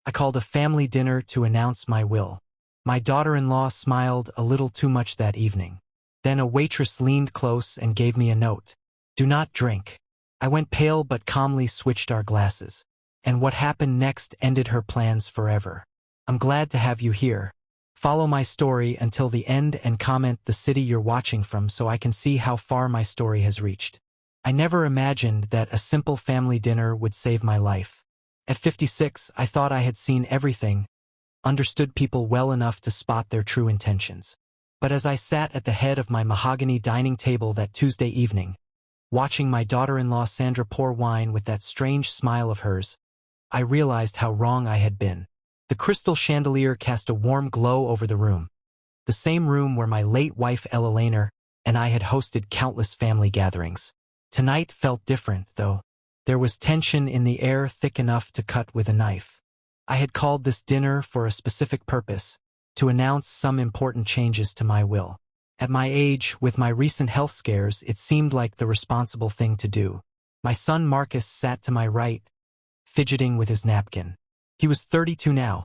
I called a family dinner to announce my will. My daughter-in-law smiled a little too much that evening. Then a waitress leaned close and gave me a note. Do not drink. I went pale but calmly switched our glasses. And what happened next ended her plans forever. I'm glad to have you here. Follow my story until the end and comment the city you're watching from so I can see how far my story has reached. I never imagined that a simple family dinner would save my life. At 56, I thought I had seen everything, understood people well enough to spot their true intentions. But as I sat at the head of my mahogany dining table that Tuesday evening, watching my daughter-in-law Sandra pour wine with that strange smile of hers, I realized how wrong I had been. The crystal chandelier cast a warm glow over the room, the same room where my late wife Ella Laner and I had hosted countless family gatherings. Tonight felt different, though. There was tension in the air thick enough to cut with a knife. I had called this dinner for a specific purpose, to announce some important changes to my will. At my age, with my recent health scares, it seemed like the responsible thing to do. My son Marcus sat to my right, fidgeting with his napkin. He was 32 now,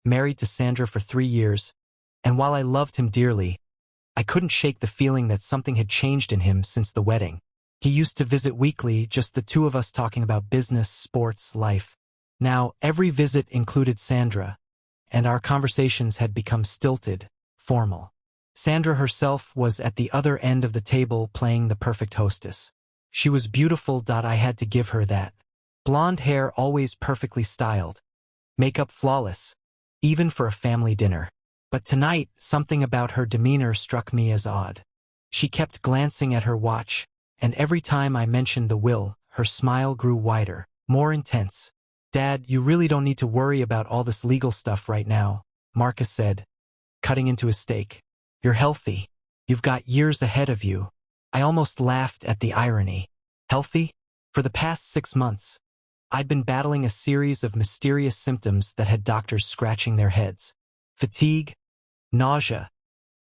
married to Sandra for 3 years, and while I loved him dearly, I couldn't shake the feeling that something had changed in him since the wedding. He used to visit weekly, just the two of us talking about business, sports, life. Now, every visit included Sandra, and our conversations had become stilted, formal. Sandra herself was at the other end of the table playing the perfect hostess. She was beautiful. I had to give her that. Blonde hair always perfectly styled. Makeup flawless, even for a family dinner. But tonight, something about her demeanor struck me as odd. She kept glancing at her watch, and every time I mentioned the will, her smile grew wider, more intense. Dad, you really don't need to worry about all this legal stuff right now, Marcus said, cutting into his steak. You're healthy. You've got years ahead of you. I almost laughed at the irony. Healthy? For the past 6 months, I'd been battling a series of mysterious symptoms that had doctors scratching their heads. Fatigue, nausea,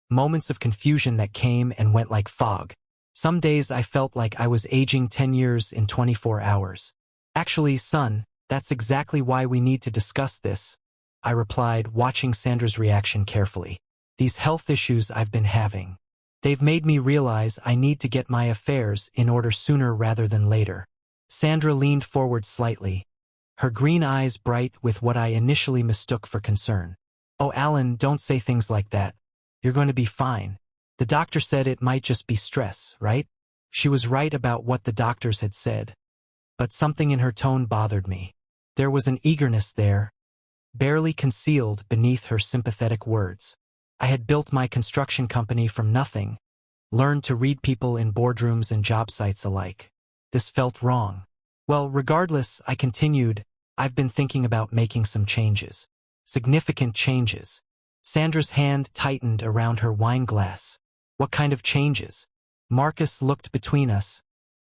moments of confusion that came and went like fog. Some days I felt like I was aging 10 years in 24 hours. Actually, son, that's exactly why we need to discuss this, I replied, watching Sandra's reaction carefully. These health issues I've been having. They've made me realize I need to get my affairs in order sooner rather than later. Sandra leaned forward slightly, her green eyes bright with what I initially mistook for concern. Oh, Alan, don't say things like that. You're going to be fine. The doctor said it might just be stress, right? She was right about what the doctors had said. But something in her tone bothered me. There was an eagerness there, barely concealed beneath her sympathetic words. I had built my construction company from nothing, learned to read people in boardrooms and job sites alike. This felt wrong. Well, regardless, I continued, I've been thinking about making some changes. Significant changes. Sandra's hand tightened around her wine glass. What kind of changes? Marcus looked between us,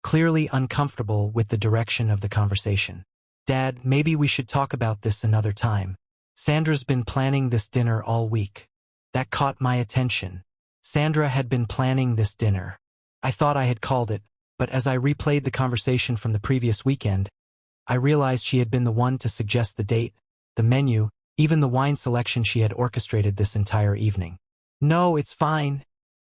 clearly uncomfortable with the direction of the conversation. Dad, maybe we should talk about this another time. Sandra's been planning this dinner all week. That caught my attention. Sandra had been planning this dinner. I thought I had called it, but as I replayed the conversation from the previous weekend, I realized she had been the one to suggest the date, the menu, even the wine selection. She had orchestrated this entire evening. No, it's fine,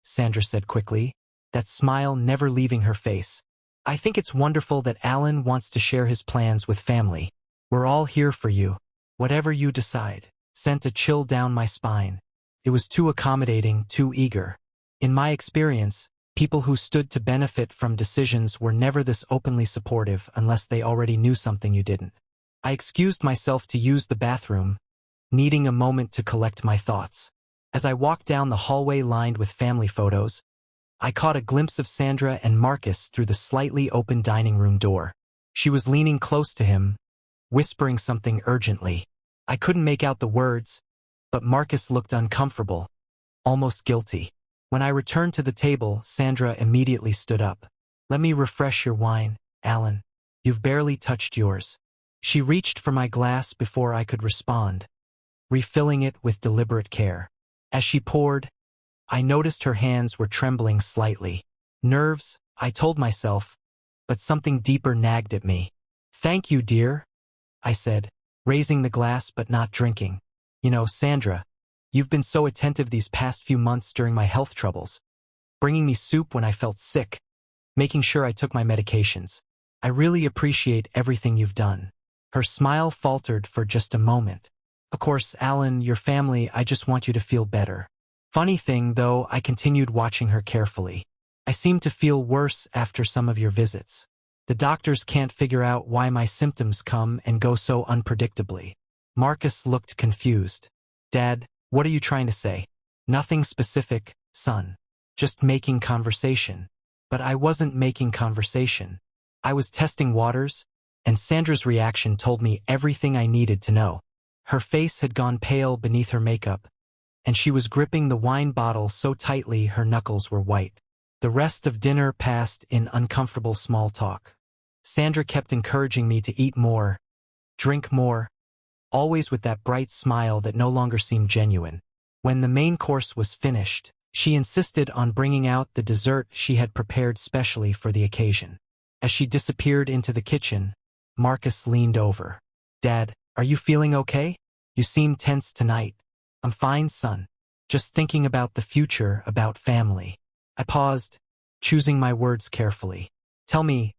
Sandra said quickly, that smile never leaving her face. I think it's wonderful that Alan wants to share his plans with family. We're all here for you. Whatever you decide. Sent a chill down my spine. It was too accommodating, too eager. In my experience, people who stood to benefit from decisions were never this openly supportive unless they already knew something you didn't. I excused myself to use the bathroom, needing a moment to collect my thoughts. As I walked down the hallway lined with family photos, I caught a glimpse of Sandra and Marcus through the slightly open dining room door. She was leaning close to him, whispering something urgently. I couldn't make out the words, but Marcus looked uncomfortable, almost guilty. When I returned to the table, Sandra immediately stood up. Let me refresh your wine, Alan. You've barely touched yours. She reached for my glass before I could respond, refilling it with deliberate care. As she poured, I noticed her hands were trembling slightly. Nerves, I told myself, but something deeper nagged at me. Thank you, dear, I said, raising the glass but not drinking. You know, Sandra, you've been so attentive these past few months during my health troubles, bringing me soup when I felt sick, making sure I took my medications. I really appreciate everything you've done. Her smile faltered for just a moment. Of course, Alan, your family, I just want you to feel better. Funny thing, though, I continued watching her carefully. I seem to feel worse after some of your visits. The doctors can't figure out why my symptoms come and go so unpredictably. Marcus looked confused. Dad, what are you trying to say? Nothing specific, son. Just making conversation. But I wasn't making conversation. I was testing waters, and Sandra's reaction told me everything I needed to know. Her face had gone pale beneath her makeup, and she was gripping the wine bottle so tightly her knuckles were white. The rest of dinner passed in uncomfortable small talk. Sandra kept encouraging me to eat more, drink more, always with that bright smile that no longer seemed genuine. When the main course was finished, she insisted on bringing out the dessert she had prepared specially for the occasion. As she disappeared into the kitchen, Marcus leaned over. Dad, are you feeling okay? You seem tense tonight. I'm fine, son. Just thinking about the future, about family. I paused, choosing my words carefully. Tell me,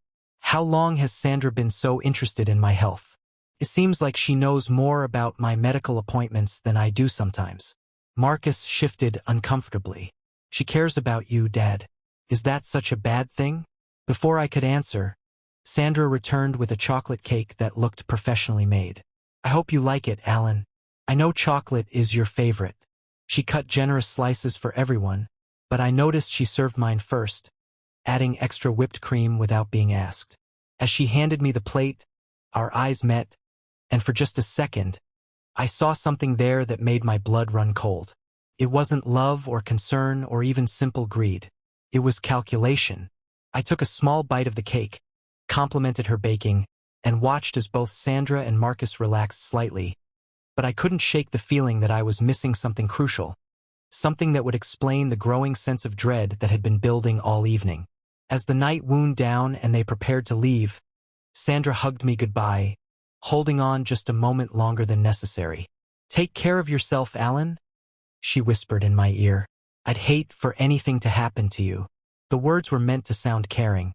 how long has Sandra been so interested in my health? It seems like she knows more about my medical appointments than I do sometimes. Marcus shifted uncomfortably. She cares about you, Dad. Is that such a bad thing? Before I could answer, Sandra returned with a chocolate cake that looked professionally made. I hope you like it, Alan. I know chocolate is your favorite. She cut generous slices for everyone, but I noticed she served mine first, adding extra whipped cream without being asked. As she handed me the plate, our eyes met, and for just a second, I saw something there that made my blood run cold. It wasn't love or concern or even simple greed. It was calculation. I took a small bite of the cake, complimented her baking, and watched as both Sandra and Marcus relaxed slightly. But I couldn't shake the feeling that I was missing something crucial, something that would explain the growing sense of dread that had been building all evening. As the night wound down and they prepared to leave, Sandra hugged me goodbye, holding on just a moment longer than necessary. Take care of yourself, Alan, she whispered in my ear. I'd hate for anything to happen to you. The words were meant to sound caring,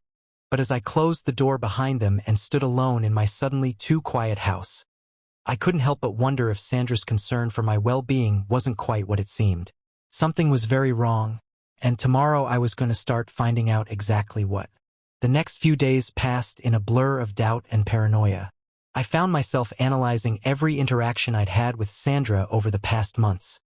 but as I closed the door behind them and stood alone in my suddenly too quiet house, I couldn't help but wonder if Sandra's concern for my well-being wasn't quite what it seemed. Something was very wrong, and tomorrow I was going to start finding out exactly what. The next few days passed in a blur of doubt and paranoia. I found myself analyzing every interaction I'd had with Sandra over the past months,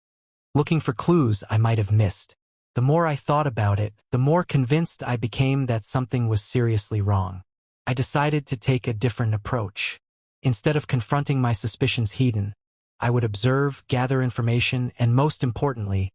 looking for clues I might have missed. The more I thought about it, the more convinced I became that something was seriously wrong. I decided to take a different approach. Instead of confronting my suspicions head-on, I would observe, gather information, and most importantly,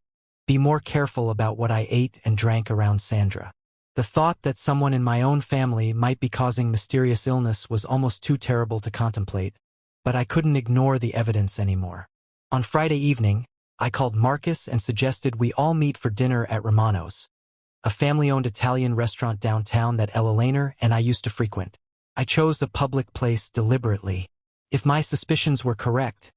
be more careful about what I ate and drank around Sandra. The thought that someone in my own family might be causing mysterious illness was almost too terrible to contemplate, but I couldn't ignore the evidence anymore. On Friday evening, I called Marcus and suggested we all meet for dinner at Romano's, a family-owned Italian restaurant downtown that Elainer and I used to frequent. I chose a public place deliberately. If my suspicions were correct,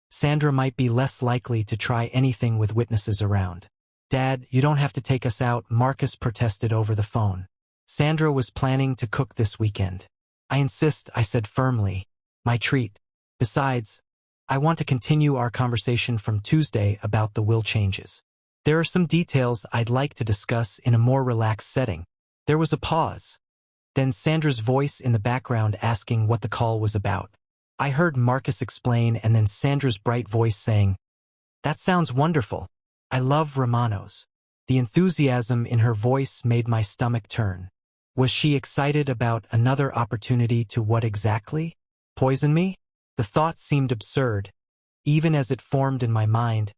Sandra might be less likely to try anything with witnesses around. Dad, you don't have to take us out, Marcus protested over the phone. Sandra was planning to cook this weekend. I insist, I said firmly. My treat. Besides, I want to continue our conversation from Tuesday about the will changes. There are some details I'd like to discuss in a more relaxed setting. There was a pause. Then Sandra's voice in the background asking what the call was about. I heard Marcus explain and then Sandra's bright voice saying, "That sounds wonderful. I love Romano's." The enthusiasm in her voice made my stomach turn. Was she excited about another opportunity to what exactly? Poison me? The thought seemed absurd, even as it formed in my mind,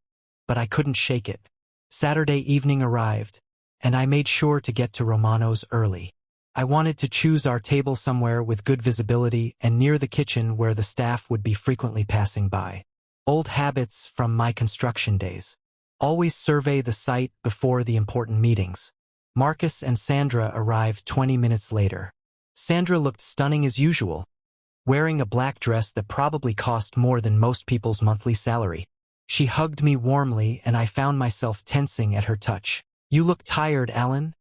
but I couldn't shake it. Saturday evening arrived, and I made sure to get to Romano's early. I wanted to choose our table somewhere with good visibility and near the kitchen where the staff would be frequently passing by. Old habits from my construction days. Always survey the site before the important meetings. Marcus and Sandra arrived 20 minutes later. Sandra looked stunning as usual, wearing a black dress that probably cost more than most people's monthly salary. She hugged me warmly and I found myself tensing at her touch. "You look tired, Alan,"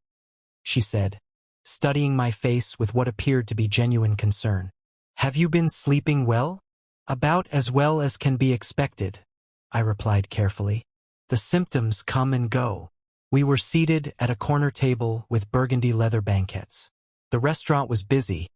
she said, studying my face with what appeared to be genuine concern. "Have you been sleeping well?" "About as well as can be expected," I replied carefully. "The symptoms come and go." We were seated at a corner table with burgundy leather banquettes. The restaurant was busy,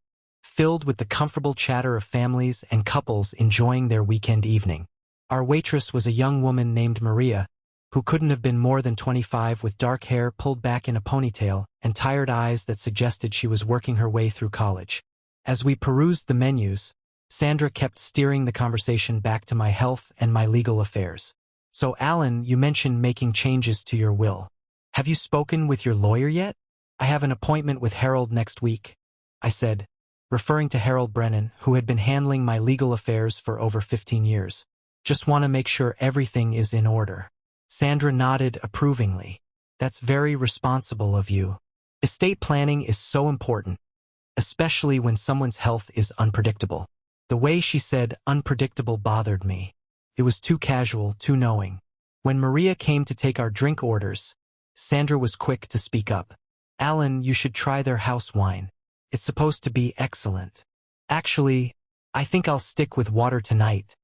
filled with the comfortable chatter of families and couples enjoying their weekend evening. Our waitress was a young woman named Maria, who couldn't have been more than 25, with dark hair pulled back in a ponytail and tired eyes that suggested she was working her way through college. As we perused the menus, Sandra kept steering the conversation back to my health and my legal affairs. "So Alan, you mentioned making changes to your will. Have you spoken with your lawyer yet?" "I have an appointment with Harold next week," I said, referring to Harold Brennan, who had been handling my legal affairs for over 15 years. "Just want to make sure everything is in order." Sandra nodded approvingly. "That's very responsible of you. Estate planning is so important, especially when someone's health is unpredictable." The way she said unpredictable bothered me. It was too casual, too knowing. When Maria came to take our drink orders, Sandra was quick to speak up. "Alan, you should try their house wine. It's supposed to be excellent." "Actually, I think I'll stick with water tonight,"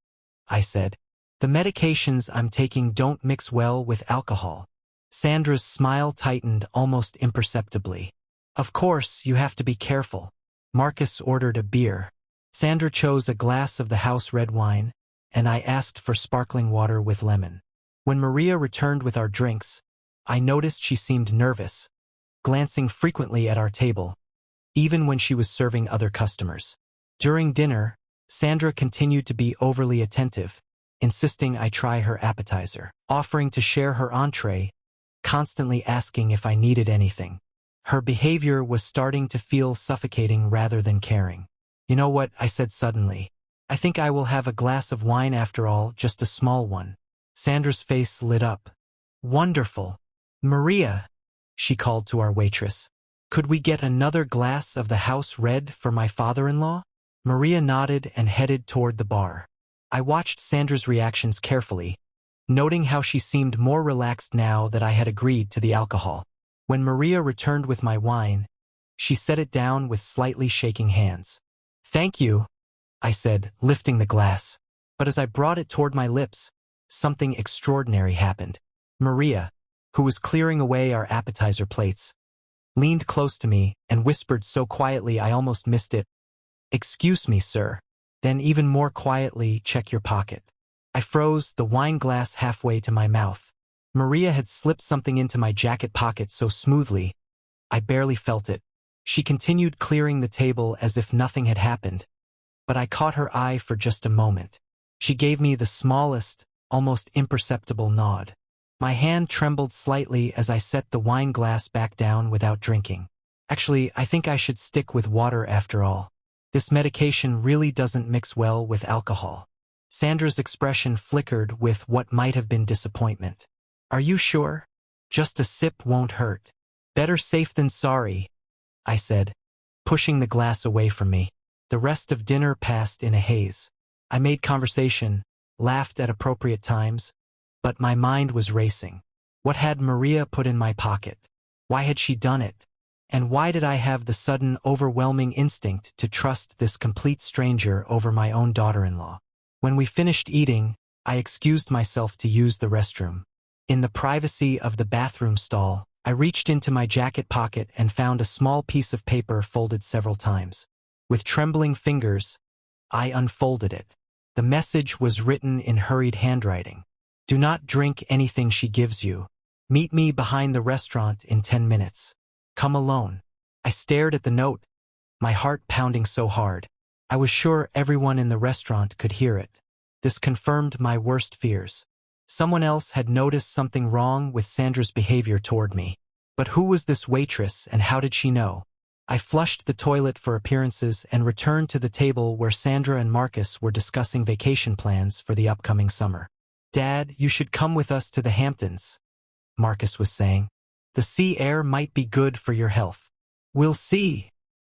I said. "The medications I'm taking don't mix well with alcohol." Sandra's smile tightened almost imperceptibly. "Of course, you have to be careful." Marcus ordered a beer. Sandra chose a glass of the house red wine, and I asked for sparkling water with lemon. When Maria returned with our drinks, I noticed she seemed nervous, glancing frequently at our table, even when she was serving other customers. During dinner, Sandra continued to be overly attentive, insisting I try her appetizer, offering to share her entree, constantly asking if I needed anything. Her behavior was starting to feel suffocating rather than caring. "You know what?" I said suddenly. "I think I will have a glass of wine after all, just a small one." Sandra's face lit up. "Wonderful. Maria," she called to our waitress, "could we get another glass of the house red for my father-in-law?" Maria nodded and headed toward the bar. I watched Sandra's reactions carefully, noting how she seemed more relaxed now that I had agreed to the alcohol. When Maria returned with my wine, she set it down with slightly shaking hands. "Thank you," I said, lifting the glass. But as I brought it toward my lips, something extraordinary happened. Maria, who was clearing away our appetizer plates, leaned close to me and whispered so quietly I almost missed it, "Excuse me, sir." Then even more quietly, "Check your pocket." I froze, the wine glass halfway to my mouth. Maria had slipped something into my jacket pocket so smoothly, I barely felt it. She continued clearing the table as if nothing had happened, but I caught her eye for just a moment. She gave me the smallest, almost imperceptible nod. My hand trembled slightly as I set the wine glass back down without drinking. "Actually, I think I should stick with water after all. This medication really doesn't mix well with alcohol." Sandra's expression flickered with what might have been disappointment. "Are you sure? Just a sip won't hurt." "Better safe than sorry," I said, pushing the glass away from me. The rest of dinner passed in a haze. I made conversation, laughed at appropriate times, but my mind was racing. What had Maria put in my pocket? Why had she done it? And why did I have the sudden, overwhelming instinct to trust this complete stranger over my own daughter-in-law? When we finished eating, I excused myself to use the restroom. In the privacy of the bathroom stall, I reached into my jacket pocket and found a small piece of paper folded several times. With trembling fingers, I unfolded it. The message was written in hurried handwriting. "Do not drink anything she gives you. Meet me behind the restaurant in 10 minutes. Come alone." I stared at the note, my heart pounding so hard. I was sure everyone in the restaurant could hear it. This confirmed my worst fears. Someone else had noticed something wrong with Sandra's behavior toward me. But who was this waitress and how did she know? I flushed the toilet for appearances and returned to the table where Sandra and Marcus were discussing vacation plans for the upcoming summer. "Dad, you should come with us to the Hamptons," Marcus was saying. "The sea air might be good for your health." "We'll see,"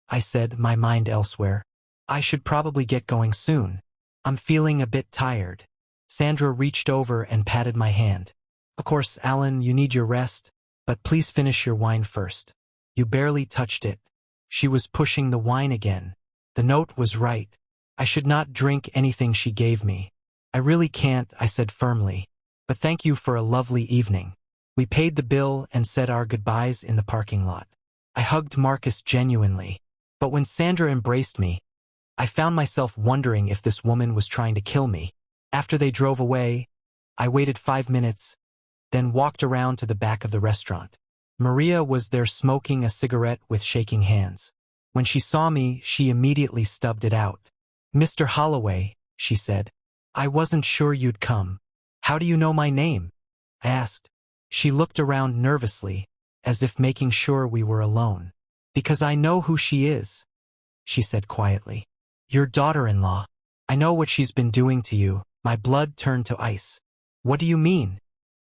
I said, my mind elsewhere. I should probably get going soon. I'm feeling a bit tired. Sandra reached over and patted my hand. Of course, Alan, you need your rest, but please finish your wine first. You barely touched it. She was pushing the wine again. The note was right. I should not drink anything she gave me. I really can't, I said firmly. But thank you for a lovely evening. We paid the bill and said our goodbyes in the parking lot. I hugged Marcus genuinely. But when Sandra embraced me, I found myself wondering if this woman was trying to kill me. After they drove away, I waited 5 minutes, then walked around to the back of the restaurant. Maria was there smoking a cigarette with shaking hands. When she saw me, she immediately stubbed it out. "Mr. Holloway," she said. "I wasn't sure you'd come. How do you know my name?" I asked. She looked around nervously, as if making sure we were alone. "Because I know who she is," she said quietly. "Your daughter-in-law. I know what she's been doing to you." My blood turned to ice. "What do you mean?"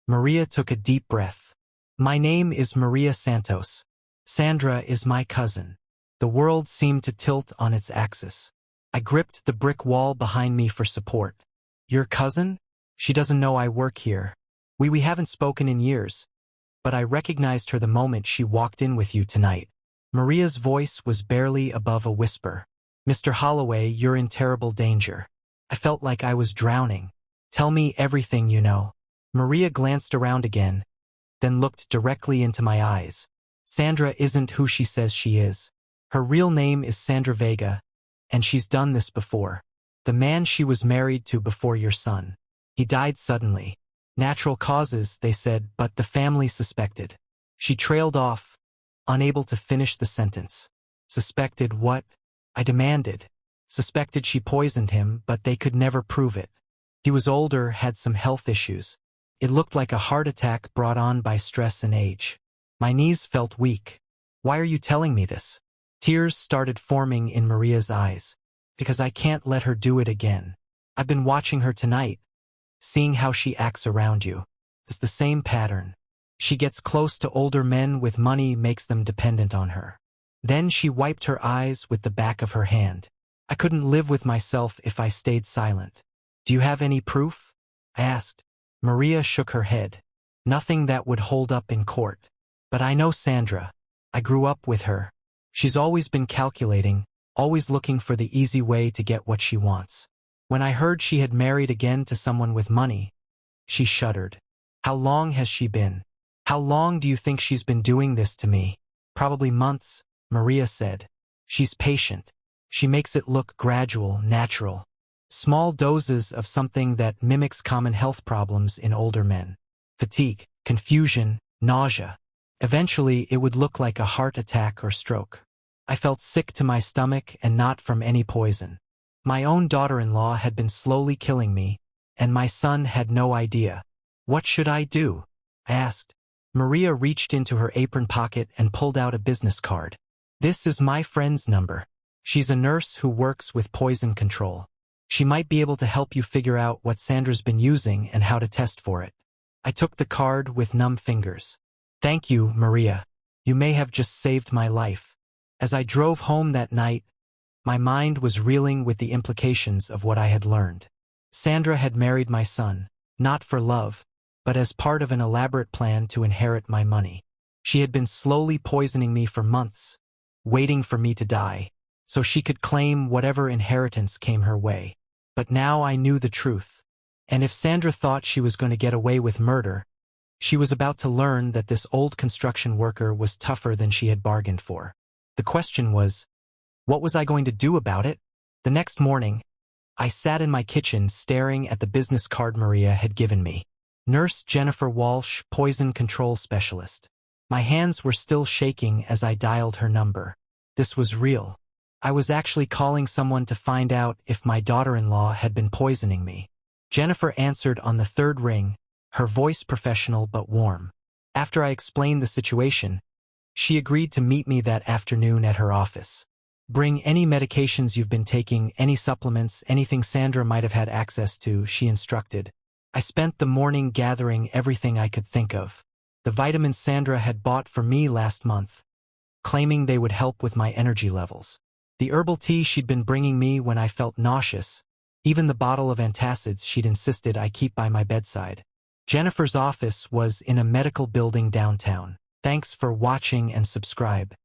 Maria took a deep breath. "My name is Maria Santos. Sandra is my cousin." The world seemed to tilt on its axis. I gripped the brick wall behind me for support. "Your cousin? She doesn't know I work here. We haven't spoken in years, but I recognized her the moment she walked in with you tonight." Maria's voice was barely above a whisper. "Mr. Holloway, you're in terrible danger." I felt like I was drowning. "Tell me everything you know." Maria glanced around again, then looked directly into my eyes. "Sandra isn't who she says she is. Her real name is Sandra Vega, and she's done this before. The man she was married to before your son. He died suddenly. Natural causes, they said, but the family suspected." She trailed off, unable to finish the sentence. "Suspected what?" I demanded. "Suspected she poisoned him, but they could never prove it. He was older, had some health issues. It looked like a heart attack brought on by stress and age." My knees felt weak. "Why are you telling me this?" Tears started forming in Maria's eyes. "Because I can't let her do it again. I've been watching her tonight, seeing how she acts around you. It's the same pattern. She gets close to older men with money, makes them dependent on her." Then she wiped her eyes with the back of her hand. "I couldn't live with myself if I stayed silent." "Do you have any proof?" I asked. Maria shook her head. "Nothing that would hold up in court. But I know Sandra. I grew up with her. She's always been calculating, always looking for the easy way to get what she wants. When I heard she had married again to someone with money," she shuddered. "How long has she been? How long do you think she's been doing this to me?" "Probably months," Maria said. "She's patient. She makes it look gradual, natural. Small doses of something that mimics common health problems in older men. Fatigue, confusion, nausea. Eventually, it would look like a heart attack or stroke. I felt sick to my stomach, and not from any poison. My own daughter-in-law had been slowly killing me, and my son had no idea. "What should I do?" I asked. Maria reached into her apron pocket and pulled out a business card. "This is my friend's number. She's a nurse who works with poison control. She might be able to help you figure out what Sandra's been using and how to test for it." I took the card with numb fingers. "Thank you, Maria. You may have just saved my life." As I drove home that night, my mind was reeling with the implications of what I had learned. Sandra had married my son, not for love, but as part of an elaborate plan to inherit my money. She had been slowly poisoning me for months, waiting for me to die, so she could claim whatever inheritance came her way. But now I knew the truth. And if Sandra thought she was going to get away with murder, she was about to learn that this old construction worker was tougher than she had bargained for. The question was, what was I going to do about it? The next morning, I sat in my kitchen staring at the business card Maria had given me. Nurse Jennifer Walsh, Poison Control Specialist. My hands were still shaking as I dialed her number. This was real. I was actually calling someone to find out if my daughter-in-law had been poisoning me. Jennifer answered on the third ring, her voice professional but warm. After I explained the situation, she agreed to meet me that afternoon at her office. "Bring any medications you've been taking, any supplements, anything Sandra might have had access to," she instructed. I spent the morning gathering everything I could think of. The vitamins Sandra had bought for me last month, claiming they would help with my energy levels. The herbal tea she'd been bringing me when I felt nauseous, even the bottle of antacids she'd insisted I keep by my bedside. Jennifer's office was in a medical building downtown. Thanks for watching and subscribe.